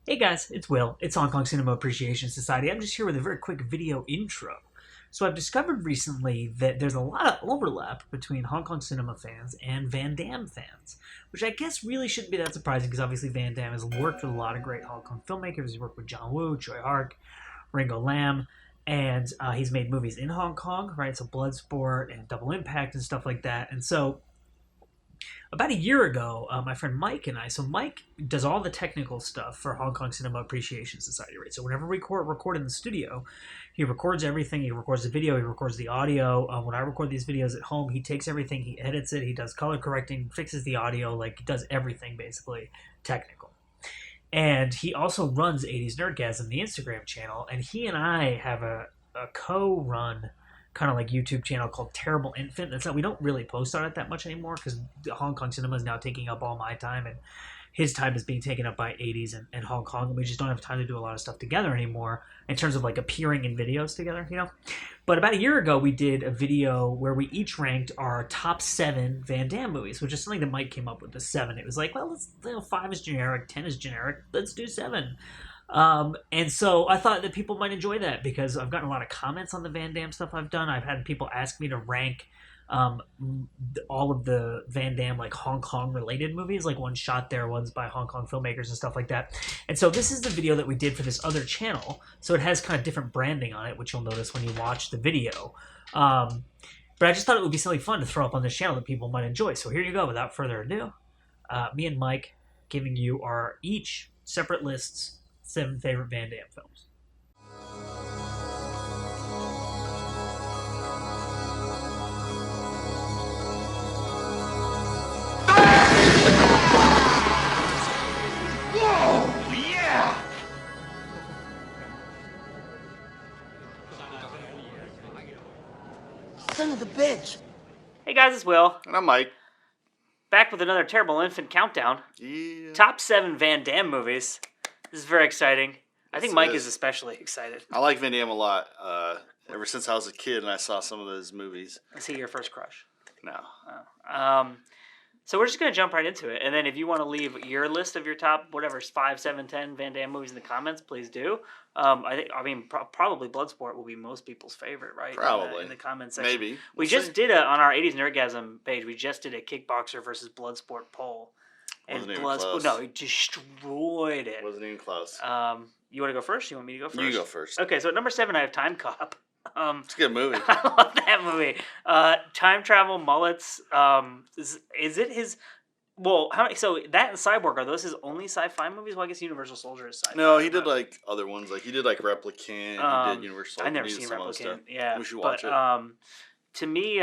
Hey guys, it's Will. It's Hong Kong Cinema Appreciation Society. I'm just here with a very quick video intro. So I've discovered recently that there's a lot of overlap between Hong Kong cinema fans and Van Damme fans, which I guess really shouldn't be that surprising because obviously Van Damme has worked with a lot of great Hong Kong filmmakers. He's worked with John Woo, Choi Hark, Ringo Lam, and he's made movies in Hong Kong, right? So Bloodsport and Double Impact and stuff like that. And so about a year ago, my friend Mike and I. So Mike does all the technical stuff for Hong Kong Cinema Appreciation Society, right? So whenever we record in the studio, he records everything. He records the video. He records the audio. When I record these videos at home, he takes everything, he edits it, he does color correcting, fixes the audio, like he does everything basically technical. And he also runs 80s Nerdgasm, the Instagram channel, and he and I have a co-run kind of like YouTube channel called Terrible Infant. That's not, we don't really post on it that much anymore because Hong Kong cinema is now taking up all my time, and his time is being taken up by 80s and Hong Kong, and we just don't have time to do a lot of stuff together anymore in terms of like appearing in videos together. But about a year ago, we did a video where we each ranked our top 7 Van Damme movies, which is something that Mike came up with, the 7. It was like, well, 5 is generic, 10 is generic, let's do 7. And so I thought that people might enjoy that because I've gotten a lot of comments on the Van Damme stuff I've done. I've had people ask me to rank um, all of the Van Damme like Hong Kong related movies, like one shot there, ones by Hong Kong filmmakers and stuff like that. And so this is the video that we did for this other channel. So it has kind of different branding on it, which you'll notice when you watch the video. But I just thought it would be something fun to throw up on this channel that people might enjoy. So here you go. Without further ado, me and Mike giving you our each separate lists 7 favorite Van Damme films. Whoa, yeah! Son of the bitch! Hey guys, it's Will. And I'm Mike. Back with another Terrible Infant countdown. Yeah. Top 7 Van Damme movies. This is very exciting. I think Mike is is. especially excited. I like Van Damme a lot. Ever since I was a kid and I saw some of those movies. Is he your first crush? No. Oh. So we're just going to jump right into it. And then if you want to leave your list of your top, whatever, 5, 7, 10 Van Damme movies in the comments, please do. Probably Bloodsport will be most people's favorite, right? Probably. In the comment section. Maybe. We just did on our 80s Nerdgasm page, we just did a Kickboxer versus Bloodsport poll. And Wasn't even Bloodsport, close. no, it destroyed it. Wasn't even close. You want to go first? You want me to go first? You go first. Okay, so at number 7, I have Time Cop. It's a good movie. I love that movie. Time travel mullets. Is it his? Well, how many? So that and Cyborg, are those his only sci-fi movies? Well, I guess Universal Soldier is sci-fi. No, he did like other ones. Like he did like Replicant. He did Universal. I've never he did seen some other stuff. Replicant. Yeah, We should watch it. To me,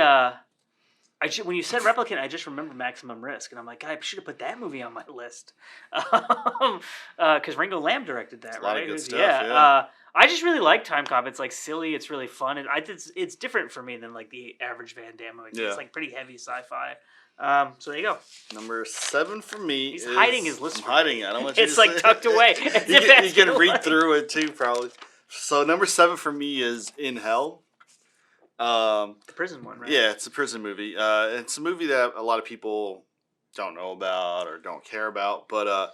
when you said Replicant, I just remember Maximum Risk, and I'm like, God, I should have put that movie on my list. Because Ringo Lam directed that, It's a lot right? of good stuff, Yeah. yeah. I just really like Time Cop. It's like silly. It's really fun. And it's different for me than like the average Van Damme movie. Yeah. It's like pretty heavy sci-fi. So there you go. Number 7 for me. He's is, hiding his list. I'm hiding it. I don't want you It's to like say tucked away. You can read through it too, probably. So number 7 for me is In Hell. The prison one, right? Yeah, it's a prison movie. It's a movie that a lot of people don't know about or don't care about, but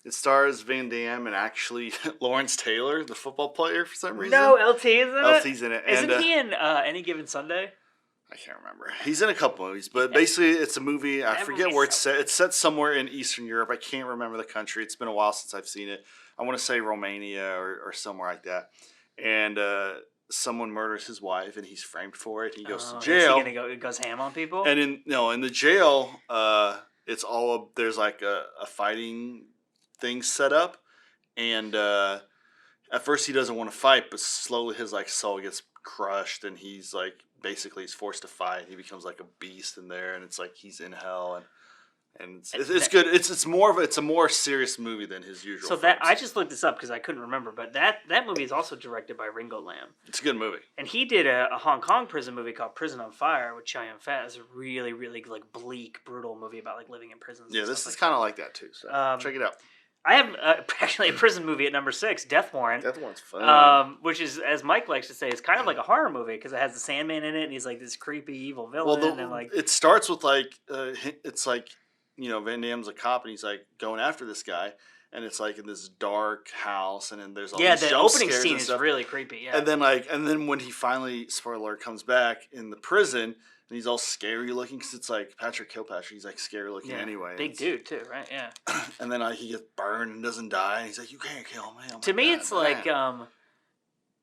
it stars Van Damme and actually Lawrence Taylor, the football player, for some reason. No, LT is in it. LT's in it. Isn't and, he in Any Given Sunday? I can't remember. He's in a couple movies, but basically it's a movie. I That forget movie's where it's so set. It's set somewhere in Eastern Europe. I can't remember the country. It's been a while since I've seen it. I want to say Romania or somewhere like that. And someone murders his wife, and he's framed for it. He goes to jail. Is he goes ham on people? And in the jail, it's there's like a fighting thing set up, and at first he doesn't want to fight, but slowly his like soul gets crushed, and he's like basically he's forced to fight. He becomes like a beast in there, and it's like he's in hell, and it's good. It's a more serious movie than his usual. So films. I just looked this up because I couldn't remember, but that movie is also directed by Ringo Lam, It's a good movie. and he did a Hong Kong prison movie called Prison on Fire with Chow Yun Fat. It's a really really like bleak, brutal movie about like living in prisons. Yeah, and this stuff is kind of like that too. So check it out. I have actually a prison movie at number 6, Death Warrant. That one's fun. Which is, as Mike likes to say, is kind of like a horror movie because it has the Sandman in it, and he's like this creepy evil villain. Well, and like it starts with like it's like Van Damme's a cop and he's like going after this guy, and it's like in this dark house, and then there's all Yeah, these the jump opening scares scene and is stuff. really creepy. Yeah, And then when he finally, spoiler alert, comes back in the prison, and he's all scary looking because it's like Patrick Kilpatrick. He's like scary looking anyway. Big dude too, right? Yeah. And then he gets burned and doesn't die. And he's like, "You can't kill me." To me, it's like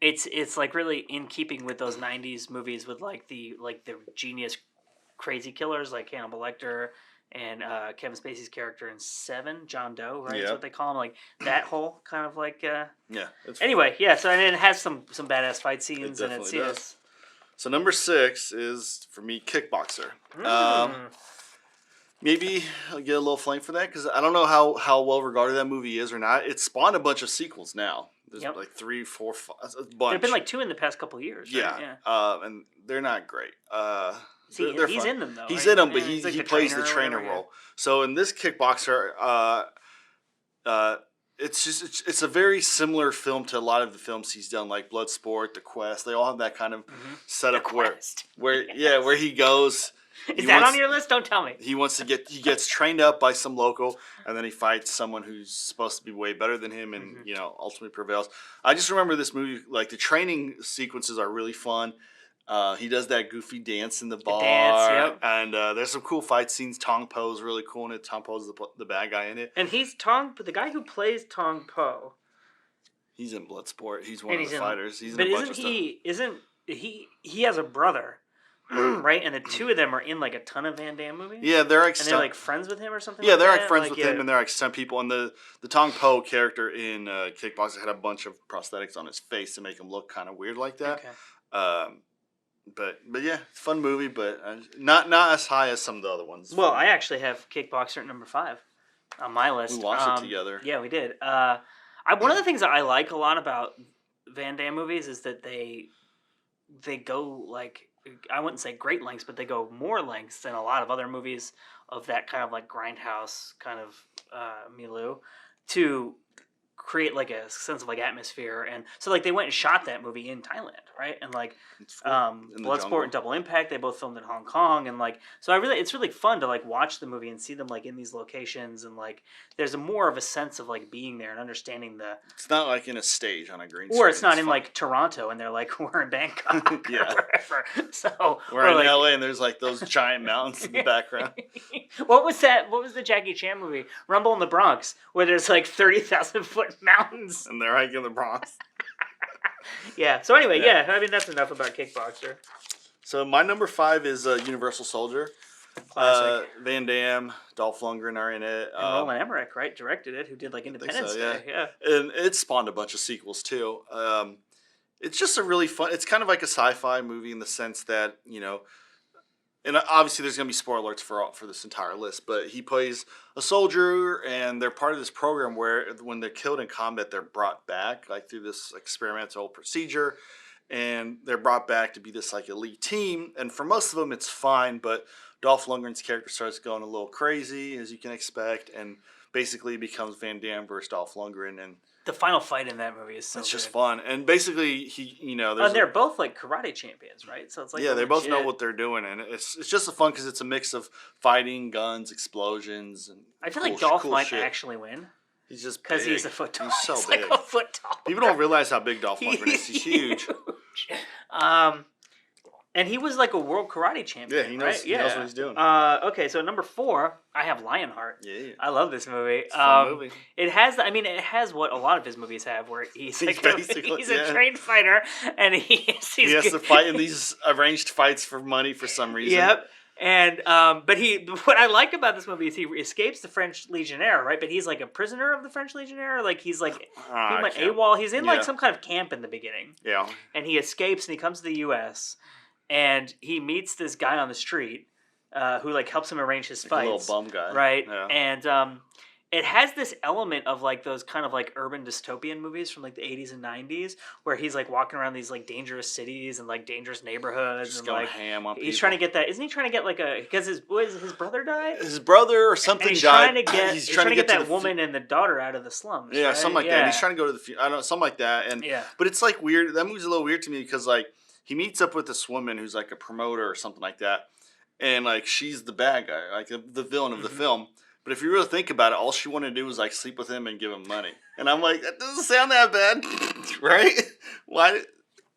it's like really in keeping with those '90s movies with like the genius crazy killers like Hannibal Lecter and Kevin Spacey's character in Seven, John Doe, right? That's what they call him. Like that whole kind of like. Yeah. Anyway, yeah. So and it has some badass fight scenes, and it's does. So number 6 is for me Kickboxer. Maybe I'll get a little flame for that because I don't know how well regarded that movie is or not. It spawned a bunch of sequels now. There's like 3, 4, 5, a bunch. There've been like 2 in the past couple of years. Right? Yeah. And they're not great. He's in them though. He's right? in them, but he he plays the trainer role. So in this Kickboxer, it's a very similar film to a lot of the films he's done, like Bloodsport, The Quest. They all have that kind of setup where he goes. Is that on your list? Don't tell me. He gets trained up by some local, and then he fights someone who's supposed to be way better than him, and ultimately prevails. I just remember this movie, like the training sequences are really fun. He does that goofy dance in the bar, and there's some cool fight scenes. Tong Po is really cool in it. Tong Po's the bad guy in it, and he's the guy who plays Tong Po. He's in Bloodsport. He's one of the fighters. He's in but a bunch of stuff. He has a brother, right? And the two of them are in like a ton of Van Damme movies. Yeah, they're like they're like friends with him or something. Yeah, they're like friends with him, and they're like stunt people. And the Tong Po character in Kickboxer had a bunch of prosthetics on his face to make him look kind of weird like that. Okay. But yeah, it's a fun movie, but not as high as some of the other ones. Well, I actually have Kickboxer at number 5 on my list. We watched it together. Yeah, we did. One of the things that I like a lot about Van Damme movies is that they go like, I wouldn't say great lengths, but they go more lengths than a lot of other movies of that kind of like grindhouse kind of milieu to create like a sense of like atmosphere. And so like they went and shot that movie in Thailand, right? And like Bloodsport and Double Impact, they both filmed in Hong Kong, and like so it's really fun to like watch the movie and see them like in these locations, and like there's more of a sense of like being there and understanding it's not like in a stage on a green screen, or it's not in like Toronto and they're like we're in Bangkok or wherever. So we're in LA and there's like those giant mountains in the background. What was the Jackie Chan movie Rumble in the Bronx where there's like 30,000 foot mountains and they're hiking the Bronx? Yeah. So anyway, I mean that's enough about Kickboxer. So my number 5 is Universal Soldier. Classic. Van Damme, Dolph Lundgren are in it. And Roland Emmerich, right, directed it, who did like Independence Day. Yeah. And it spawned a bunch of sequels too. It's just a really fun. It's kind of like a sci-fi movie in the sense that and obviously there's gonna be spoiler alerts for this entire list, but he plays a soldier, and they're part of this program where when they're killed in combat, they're brought back like through this experimental procedure, and they're brought back to be this like elite team. And for most of them, it's fine, but Dolph Lundgren's character starts going a little crazy, as you can expect, and basically becomes Van Damme versus Dolph Lundgren. And the final fight in that movie is so it's just fun. And basically, they're both like karate champions, right? So it's like they both know what they're doing, and it's just a fun because it's a mix of fighting, guns, explosions, and I feel like Dolph might actually win. He's just because he's a foot tall. He's so he's big. Like a foot tall. People don't realize how big Dolph Lundgren is. He's huge. And he was like a world karate champion. Yeah, he knows. Right? He knows what he's doing. Okay, so number 4, I have Lionheart. Yeah, I love this movie. It's a fun movie. It has what a lot of his movies have, where he's a trained fighter, and he has to fight in these arranged fights for money for some reason. Yep. And but what I like about this movie is he escapes the French Legionnaire, right? But he's like a prisoner of the French Legionnaire. Like he's like he went AWOL. He's in like some kind of camp in the beginning. Yeah. And he escapes and he comes to the U.S. and he meets this guy on the street who like helps him arrange his fights. A little bum guy, right? Yeah. And it has this element of like those kind of like urban dystopian movies from like the 80s and 90s where he's like walking around these like dangerous cities and like dangerous neighborhoods. Just and going like ham on people. He's trying to get that. Isn't he trying to get like because his brother died? His brother or something and he's died. He's trying to get that woman and the daughter out of the slums. Yeah, right? something like that. And he's trying to go to the I don't know, something like that. And but it's like weird. That movie's a little weird to me because like he meets up with this woman who's like a promoter or something like that. And like she's the bad guy, like the villain of the film. But if you really think about it, all she wanted to do was like sleep with him and give him money. And I'm like, that doesn't sound that bad, right? Why?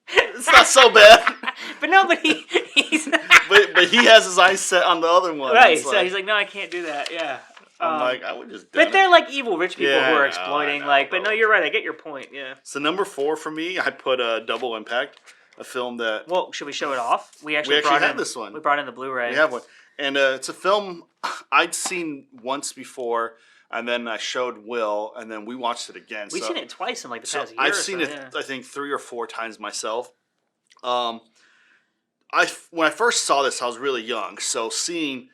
It's not so bad. But no, but he's but he has his eyes set on the other one. Right, It's so like, he's like, no, I can't do that. Yeah. I'm like, I would just. But they're like evil rich people Yeah, who are I exploiting. know, But bro. no, you're right. I get your point. Yeah. So number 4 for me, I put Double Impact, a film that Well, should we show it off? We actually have in this one. We brought in the Blu-ray. we have one, and it's a film I'd seen once before, and then I showed Will, and then we watched it again. We've seen it twice in like the past year. I've seen it, Yeah. I think 3 or 4 times myself. When I first saw this, I was really young, so seeing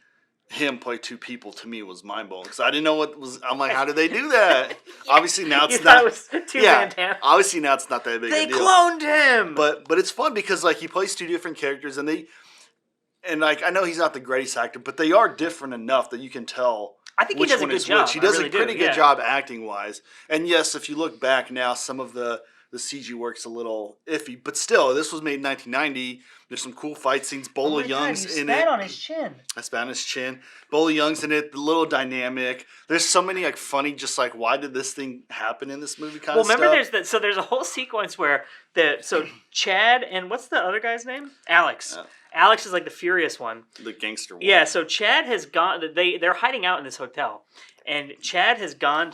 him play 2 people to me was mind blowing because I didn't know what was. I'm like, how did they do that? Obviously now it's You not. thought it was 2 Van Damme? Obviously now it's not that big. They a deal. cloned him. But it's fun because like he plays 2 different characters and like I know he's not the greatest actor, but they are different enough that you can tell. I think he which does a one good is job. which. He does I really a pretty do, good yeah. job acting wise. And yes, if you look back now, some of the CG work's a little iffy, but still, this was made in 1990. There's some cool fight scenes. Bolo Young's in it. on his chin. I spat on his chin. Bolo Young's in it. A little dynamic. There's so many like funny, just like why did this thing happen in this movie kind of stuff. Well, remember there's a whole sequence where Chad and what's the other guy's name? Alex. Alex is like the furious one. The gangster one. Yeah, so Chad has gone. They're hiding out in this hotel, and Chad has gone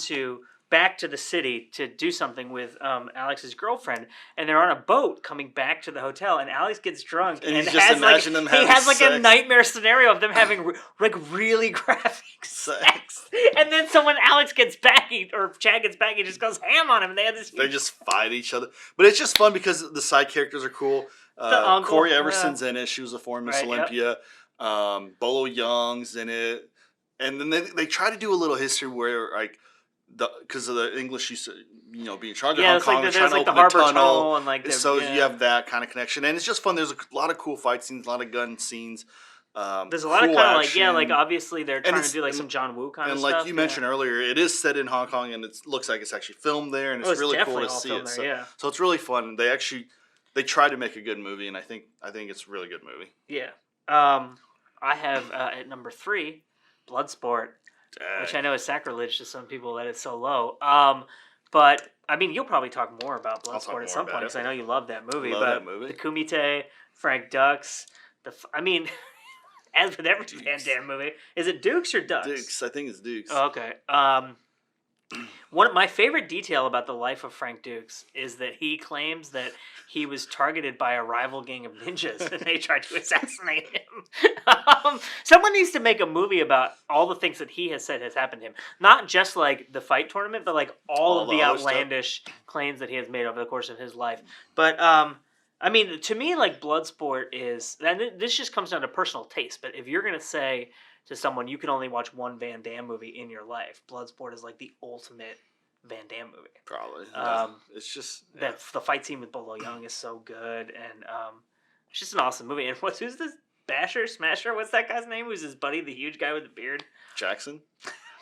back to the city to do something with Alex's girlfriend, and they're on a boat coming back to the hotel, and Alex gets drunk And he's has just like imagining them having he has like a sex. nightmare scenario of them having like really graphic sex, and then so when Alex gets back or Chad gets back, he just goes ham on him, and they have this. They just fight each other, but it's just fun because the side characters are cool. uncle, Corey Everson's in it. She was a former Miss Right, Olympia. Bolo Young's in it, and then they try to do a little history where like because of the English used to be in charge of Hong it's Kong, like trying there's to like the open harbor the tunnel, and like so you have that kind of connection, and it's just fun. There's a lot of cool fight scenes, a lot of gun scenes. There's a lot of cool kind of action. like obviously they're trying to do like and- some John Woo kind of And stuff. like you mentioned earlier, it is set in Hong Kong, and it looks like it's actually filmed there, and it's really cool definitely to all see filmed it. there, So it's really fun. They tried to make a good movie, and I think it's a really good movie. Yeah. I have at number 3, Bloodsport, which I know is sacrilege to some people that it's so low. But I mean, you'll probably talk more about I'll talk Bloodsport more at some about point it. because I know you love that movie. Love but that movie. the Kumite, Frank Dux, I mean, as with every Van Damme movie, is it Dukes or Ducks? Dukes, I think it's Dukes. Oh, okay. One of my favorite detail about the life of Frank Dukes is that he claims that he was targeted by a rival gang of ninjas and they tried to assassinate him. Someone needs to make a movie about all the things that he has said has happened to him. Not just like the fight tournament, but like all of the other stuff. outlandish claims that he has made over the course of his life. But I mean, to me, like Bloodsport is, and this just comes down to personal taste, but if you're going to say to someone, you can only watch one Van Damme movie in your life, Bloodsport is like the ultimate Van Damme movie. Probably. It's just The fight scene with Bolo Young is so good, and it's just an awesome movie. And who's this Smasher? What's that guy's name? Who's his buddy, the huge guy with the beard? Jackson.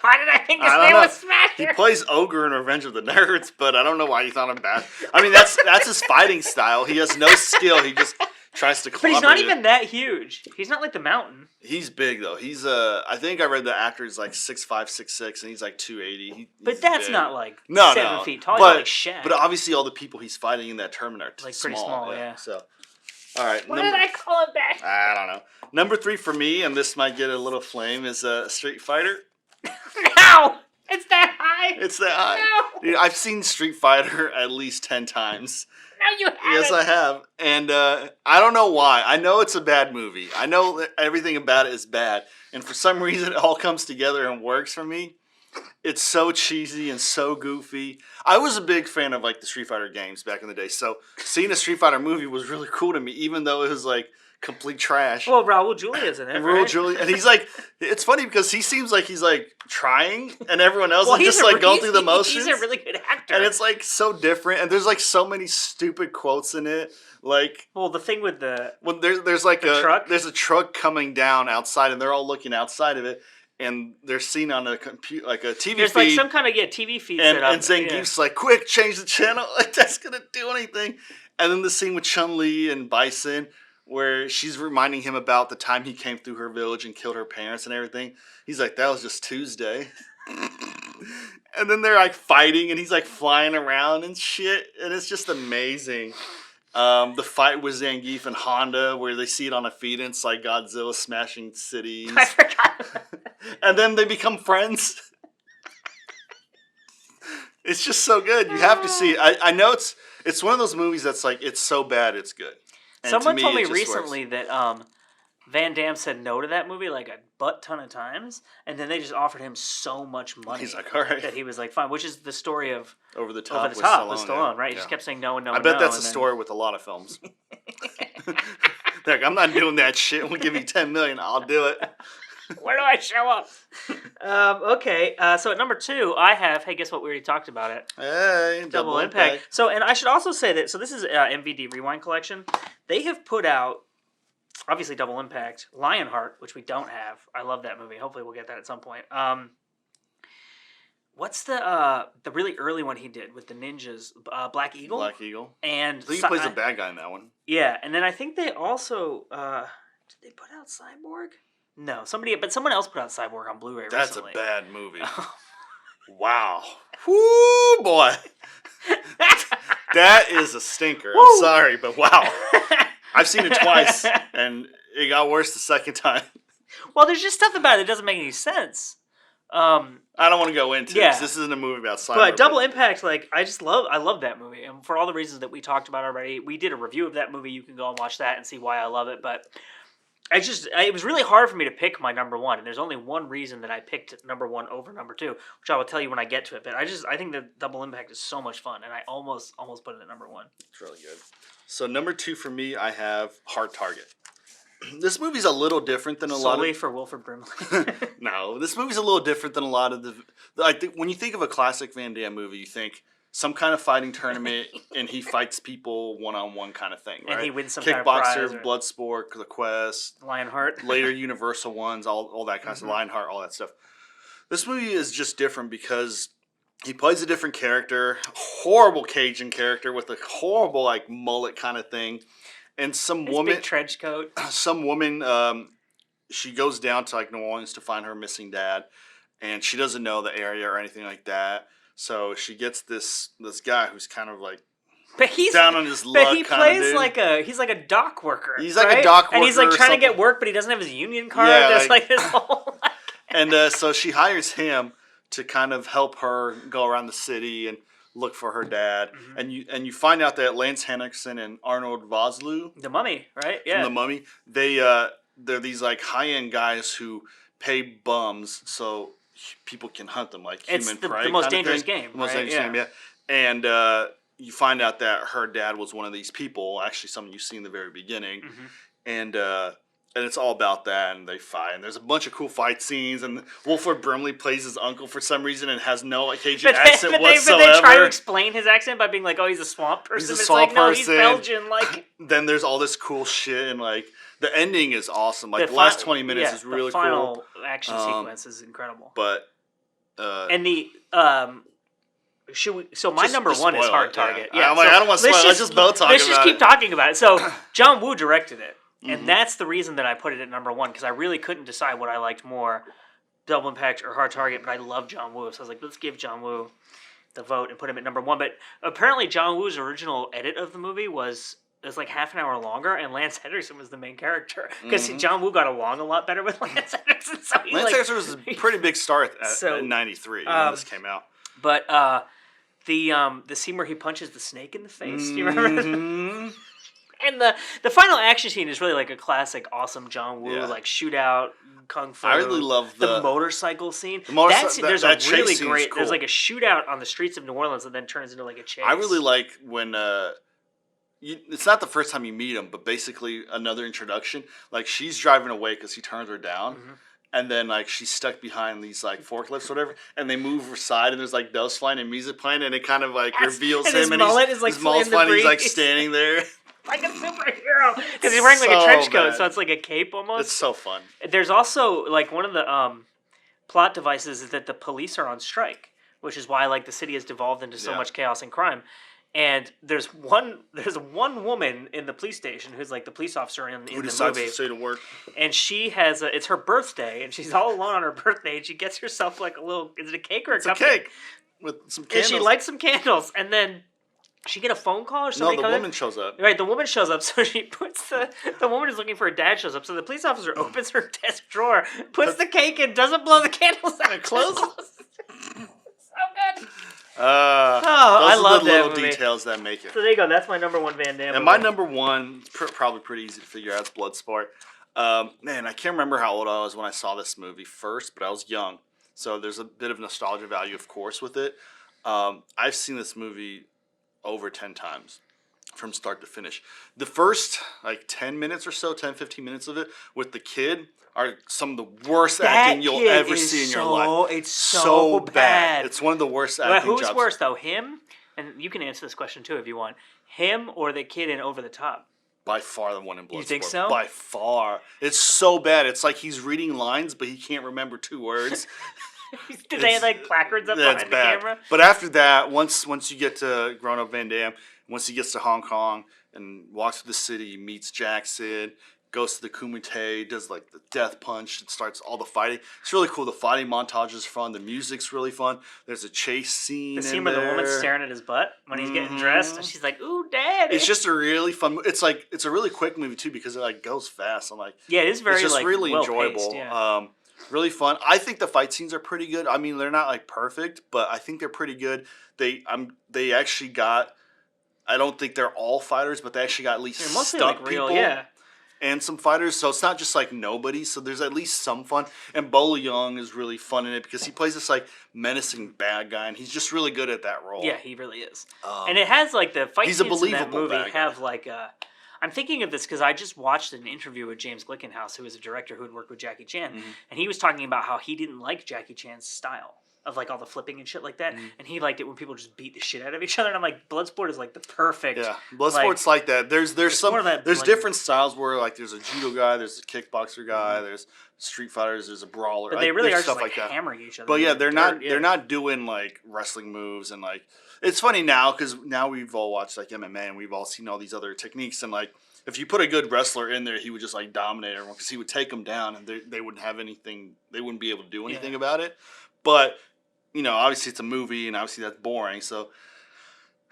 Why did I think his I don't name know. was Smasher? He plays Ogre in Revenge of the Nerds, but I don't know why you thought him bad. I mean, that's his fighting style. He has no skill. He just tries to But clobber he's not you. even that huge. He's not like the Mountain. He's big though. He's I think I read the actor is like 6'5", 6'6", and he's like 280. But that's big. not like No, 7 feet tall. But, He's not like Shaq. but obviously all the people he's fighting in that tournament are Like, pretty small, yeah. So, all right. Why did I call him back? I don't know. Number 3 for me, and this might get a little flame, is Street Fighter. No! It's that high! It's that high. No! Dude, I've seen Street Fighter at least 10 times. No, you haven't! Yes, I have. And I don't know why. I know it's a bad movie. I know that everything about it is bad. And for some reason, it all comes together and works for me. It's so cheesy and so goofy. I was a big fan of like the Street Fighter games back in the day. So seeing a Street Fighter movie was really cool to me, even though it was like complete trash. Well, Raul Julia's in it, And right? Raul Julia, and he's like, it's funny because he seems like he's like trying, and everyone else Well, is just like going through the motions. He's a really good actor. And it's like so different, and there's like so many stupid quotes in it. Like, well, the thing with the when there's like The truck? there's a truck coming down outside, and they're all looking outside of it, and they're seen on a computer like a TV there's feed. like some kind of TV feed and set up. and Zangief's like, quick, change the channel. Like that's gonna do anything. And then the scene with Chun-Li and Bison, where she's reminding him about the time he came through her village and killed her parents and everything. He's like, that was just Tuesday. And then they're like fighting and he's like flying around and shit. And it's just amazing. The fight with Zangief and Honda where they see it on a feed and it's like Godzilla smashing cities. I forgot. And then they become friends. It's just so good. You have to see it. I know it's one of those movies that's like, it's so bad it's good. And Someone to told me it just recently works. that Van Damme said no to that movie like a butt ton of times, and then they just offered him so much money He's like, all right. that he was like, fine, which is the story of Over the Top with Stallone, yeah. right? He just kept saying no and no I and bet no, that's and a then... story with a lot of films. They're like, I'm not doing that shit. We'll give you $10 million. I'll do it. Where do I show up? Okay, so at number 2, I have, hey, guess what? We already talked about it. Hey, Double Impact. So, and I should also say that, so this is MVD Rewind Collection. They have put out, obviously Double Impact, Lionheart, which we don't have. I love that movie. Hopefully we'll get that at some point. What's the really early one he did with the ninjas? Black Eagle? Black Eagle. And I think he plays a bad guy in that one. Yeah, and then I think they also, did they put out Cyborg? No, someone else put out Cyborg on Blu-ray recently. That's a bad movie. Wow. Whoo, boy. That is a stinker. I'm sorry, but wow. I've seen it twice, and it got worse the second time. Well, there's just stuff about it that doesn't make any sense. I don't want to go into it. This isn't a movie about Cyborg. But Double Impact, like, I love that movie. And for all the reasons that we talked about already, we did a review of that movie. You can go and watch that and see why I love it. But it was really hard for me to pick my number 1. And there's only one reason that I picked number 1 over number 2, which I will tell you when I get to it. But I think that Double Impact is so much fun. And I almost put it at number 1. It's really good. So number 2 for me, I have Hard Target. This movie's a little different than a lot of... Solely for Wilford Brimley. No, this movie's a little different than a lot of the... I think when you think of a classic Van Damme movie, you think some kind of fighting tournament and he fights people one-on-one kind of thing, right? And he wins some Kickboxer, kind of prize. Bloodsport, The Quest. Lionheart. Later Universal ones, all that kind of stuff. Lionheart, all that stuff. This movie is just different because he plays a different character. Horrible Cajun character with a horrible like mullet kind of thing. And some woman, big trench coat. Some woman, she goes down to like New Orleans to find her missing dad, and she doesn't know the area or anything like that. So she gets this guy who's kind of like down on his luck. But he plays he's like a dock worker. He's like a dock worker, and he's like trying to get work, but he doesn't have his union card. Yeah, There's like this whole. And so she hires him to kind of help her go around the city and look for her dad, and you find out that Lance Henriksen and Arnold Vosloo, the Mummy, right? Yeah, from the Mummy, they're these like high end guys who pay bums so people can hunt them like human prey. It's the most dangerous game. The most dangerous game, yeah. And you find out that her dad was one of these people, actually someone you see in the very beginning, and it's all about that, and they fight, and there's a bunch of cool fight scenes, and Wilford Brimley plays his uncle for some reason and has no Cajun accent whatsoever. But they try to explain his accent by being like, oh, he's a swamp person. He's a swamp person. No, he's Belgian. Like, then there's all this cool shit, and like the ending is awesome. Like the last 20 minutes is really cool. The final action sequence is incredible. But and the my number 1 is Hard Target. Yeah, I don't want to spoil. Let's just both talk about it. Let's just keep talking about it. So John Woo directed it. And that's the reason that I put it at number 1, because I really couldn't decide what I liked more, Double Impact or Hard Target, but I love John Woo. So I was like, let's give John Woo the vote and put him at number 1. But apparently John Woo's original edit of the movie was like half an hour longer, and Lance Henriksen was the main character. Because John Woo got along a lot better with Lance Henriksen. So Lance Henriksen was a pretty big star in 93 when this came out. But the scene where he punches the snake in the face, do you remember? And the final action scene is really like a classic, awesome John Woo like shootout kung fu. I really love the motorcycle scene. There's a really great. Cool. There's like a shootout on the streets of New Orleans that then turns into like a chase. I really like when it's not the first time you meet him, but basically another introduction. Like she's driving away because he turns her down. And then, like, she's stuck behind these, like, forklifts or whatever, and they move aside, and there's, like, doves flying and music playing, and it kind of, like, reveals him. His mullet is, like, flying and he's, like, standing there. Like a superhero. Because he's wearing, like, a trench coat, so it's like a cape almost. It's so fun. There's also, like, one of the plot devices is that the police are on strike, which is why, like, the city has devolved into so much chaos and crime. And there's one woman in the police station who's like the police officer in Who the decides movie, to stay to work? and she has it's her birthday, and she's all alone on her birthday, and she gets herself like a little, is it a cake or a cupcake? Cake with some candles. And she lights some candles, and then she get a phone call or something. No, the woman shows up. Right, the woman shows up, so she puts the woman is looking for her dad shows up, so the police officer opens her desk drawer, puts the cake in, doesn't blow the candles out, and closes. So good. Those I are love the that little movie. details that make it. So there you go. That's my number one Van Damme. And my number one, probably pretty easy to figure out, it's Bloodsport. Man, I can't remember how old I was when I saw this movie first, but I was young. So there's a bit of nostalgia value, of course, with it. I've seen this movie over 10 times from start to finish. The first, 10 minutes or so, 10, 15 minutes of it with the kid are some of the worst acting you'll ever see in your life. It's so bad. It's one of the worst acting jobs. Who's worse, though? Him? And you can answer this question, too, if you want. Him or the kid in Over the Top? By far the one in Bloodsport. You think so? By far. It's so bad. It's like he's reading lines, but he can't remember 2 words. Do they have placards up behind the camera? But after that, once you get to grown-up Van Damme, once he gets to Hong Kong and walks through the city, meets Jackson, goes to the Kumite, does the death punch, and starts all the fighting. It's really cool. The fighting montage is fun. The music's really fun. There's a chase scene. The scene where the woman's staring at his butt when he's getting dressed, and she's like, "Ooh, Daddy!" It's just a really fun. It's a really quick movie too because it goes fast. Yeah, it is very it's just really enjoyable. Paced, yeah. Really fun. I think the fight scenes are pretty good. I mean, they're not perfect, but I think they're pretty good. They actually got. I don't think they're all fighters, but they actually got at least stunt real, people. yeah. And some fighters, so it's not just nobody. So there's at least some fun. And Bolo Young is really fun in it because he plays this menacing bad guy, and he's just really good at that role. Yeah, he really is. And it has the fight he's scenes a believable in that movie bad guy. have I'm thinking of this because I just watched an interview with James Glickenhaus, who is a director who had worked with Jackie Chan, and he was talking about how he didn't like Jackie Chan's style of all the flipping and shit like that, and he liked it when people just beat the shit out of each other. And I'm like, Bloodsport is the perfect. Yeah, Bloodsport's like that. There's different styles where there's a judo guy, there's a kickboxer guy, there's street fighters, there's a brawler. But they really are stuff just that. hammering each other. But yeah, they're not doing wrestling moves and It's funny now because now we've all watched MMA and we've all seen all these other techniques and if you put a good wrestler in there, he would just dominate everyone because he would take them down and they wouldn't have anything. They wouldn't be able to do anything about it. But obviously it's a movie and obviously that's boring. So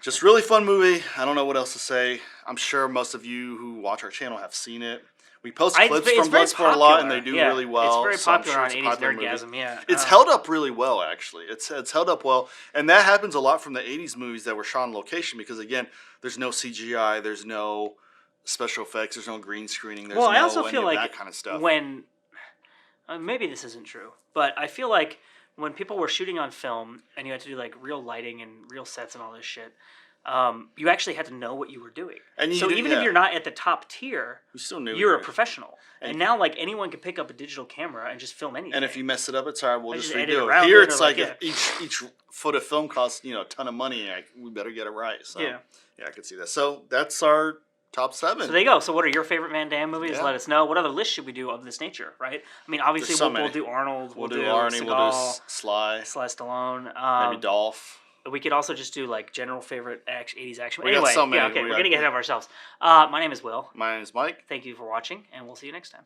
just really fun movie. I don't know what else to say. I'm sure most of you who watch our channel have seen it. We post clips from Bloodsport a lot, and they do really well. It's very popular on 80s movie. Nerdgasm, yeah. It's held up really well, actually. It's held up well, and that happens a lot from the 80s movies that were shot on location because, again, there's no CGI, there's no special effects, there's no green screening, there's I also feel that kind of stuff. When maybe this isn't true, but I feel like when people were shooting on film and you had to do real lighting and real sets and all this shit, you actually had to know what you were doing. And even if you're not at the top tier, you still knew you're a professional. And now anyone can pick up a digital camera and just film anything. And if you mess it up, it's all right. We'll just redo it. Here it's each foot of film costs a ton of money. We better get it right. So yeah, I could see that. So that's our top 7. So there you go. So what are your favorite Van Damme movies? Yeah. Let us know. What other lists should we do of this nature, right? I mean, obviously we'll do Arnold. We'll do Arnie. Seagal, we'll do Sly Stallone. Maybe Dolph. We could also just do general favorite 80s action. We're getting ahead of ourselves. My name is Will. My name is Mike. Thank you for watching, and we'll see you next time.